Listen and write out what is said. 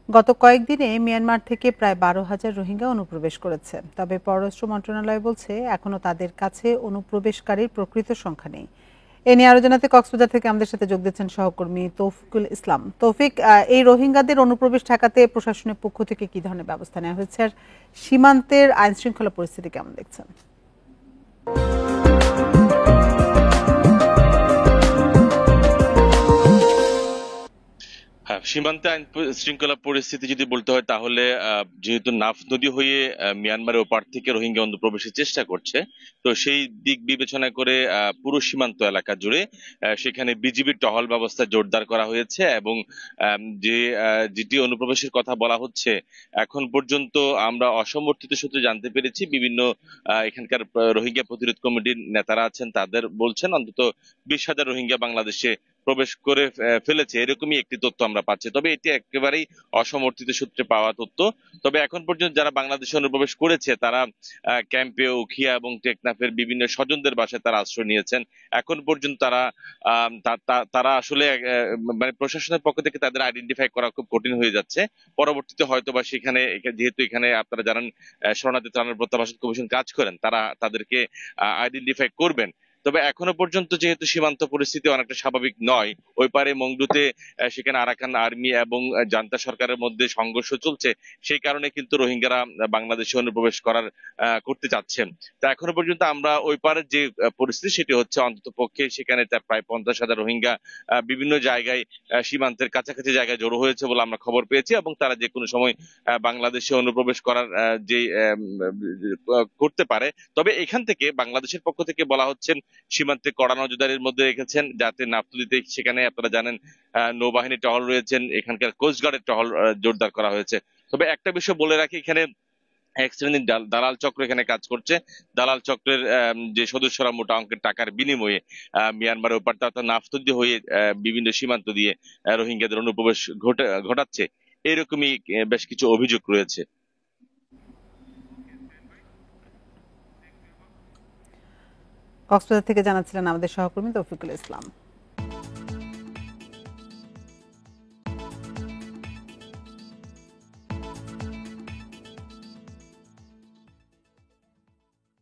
গত কয়েকদিনে মিয়ানমার থেকে প্রায় 12,000 রোহিঙ্গা অনুপ্রবেশ করেছে। তবে পররাষ্ট্র মন্ত্রণালয় বলছে এখনো তাদের কাছে অনুপ্রবেশকারীর প্রকৃত সংখ্যা নেই। এ নিয়ে আরো জানাতে কক্সবাজার থেকে আমাদের সাথে যোগ দিচ্ছেন সহকর্মী তৌফিকুল ইসলাম। তৌফিক, এই রোহিঙ্গাদের অনুপ্রবেশ ঠেকাতে প্রশাসনের পক্ষ থেকে কি ধরনের ব্যবস্থা নেওয়া হয়েছে, আর সীমান্তের আইন শৃঙ্খলা পরিস্থিতি কেমন দেখছেন? হ্যাঁ, সীমান্তে আইন শৃঙ্খলা পরিস্থিতি যদি বলতে হয় তাহলে যেহেতু নাফ নদী হয়ে মিয়ানমারের ওপার থেকে রোহিঙ্গা অনুপ্রবেশের চেষ্টা করছে, তো সেই দিক বিবেচনা করে পুরো সীমান্ত এলাকা জুড়ে সেখানে বিজিবির টহল ব্যবস্থা জোরদার করা হয়েছে এবং যেটি অনুপ্রবেশের কথা বলা হচ্ছে, এখন পর্যন্ত আমরা অসমর্থিত সূত্রে জানতে পেরেছি বিভিন্ন এখানকার রোহিঙ্গা প্রতিরোধ কমিটির নেতারা আছেন, তাদের বলছেন অন্তত 20,000 রোহিঙ্গা বাংলাদেশে প্রবেশ করে ফেলেছে, এরকমই একটি তথ্য আমরা পাচ্ছি। তবে এটি একেবারেই অসমর্থিত সূত্রে পাওয়া তথ্য। তবে এখন পর্যন্ত যারা বাংলাদেশে অনুপ্রবেশ করেছে তারা ক্যাম্পে, উখিয়া এবং টেকনাফের বিভিন্ন স্বজনদের বাসায় তারা আশ্রয় নিয়েছেন। এখন পর্যন্ত তারা আসলে মানে প্রশাসনের পক্ষ থেকে তাদের আইডেন্টিফাই করা খুব কঠিন হয়ে যাচ্ছে। পরবর্তীতে হয়তো বা সেখানে যেহেতু এখানে আপনারা জানেন শরণার্থী ত্রাণ ও প্রত্যাবাসন কমিশন কাজ করেন, তারা তাদেরকে আইডেন্টিফাই করবেন। তবে এখনো পর্যন্ত যেহেতু সীমান্ত পরিস্থিতি অনেকটা স্বাভাবিক নয়, ওই পারে মংডুতে সেখানে আরাকান আর্মি এবং জান্তা সরকারের মধ্যে সংঘর্ষ চলছে, সেই কারণে কিন্তু রোহিঙ্গারা বাংলাদেশে অনুপ্রবেশ করতে চাচ্ছেন। তা এখনো পর্যন্ত আমরা ওই পারের যে পরিস্থিতি সেটি হচ্ছে অন্তত পক্ষে সেখানে প্রায় 50,000 রোহিঙ্গা বিভিন্ন জায়গায় সীমান্তের কাছাকাছি জায়গায় জড়ো হয়েছে বলে আমরা খবর পেয়েছি এবং তারা যে কোনো সময় বাংলাদেশে অনুপ্রবেশ করার যে করতে পারে। তবে এখান থেকে বাংলাদেশের পক্ষ থেকে বলা হচ্ছে সীমান্তে কড়া নজরদারির মধ্যে রেখেছেন যাতে নাফতলিতে সেখানে আপনারা জানেন নৌবাহিনী টহল রয়েছেন, এখানকার কোস্টগার্ডের টহল জোরদার করা হয়েছে। তবে একটা বিষয় বলে রাখি, এখানে এক শ্রেণীর দালাল চক্র এখানে কাজ করছে। দালাল চক্রের যে সদস্যরা মোটা অঙ্কের টাকার বিনিময়ে মিয়ানমারের ওপার নাফতলি হয়ে বিভিন্ন সীমান্ত দিয়ে রোহিঙ্গাদের অনুপ্রবেশ ঘটাচ্ছে, এরকমই বেশ কিছু অভিযোগ রয়েছে। কক্সবাজার থেকে জানাচ্ছিলেন আমাদের সহকর্মী তৌফিকুল ইসলাম।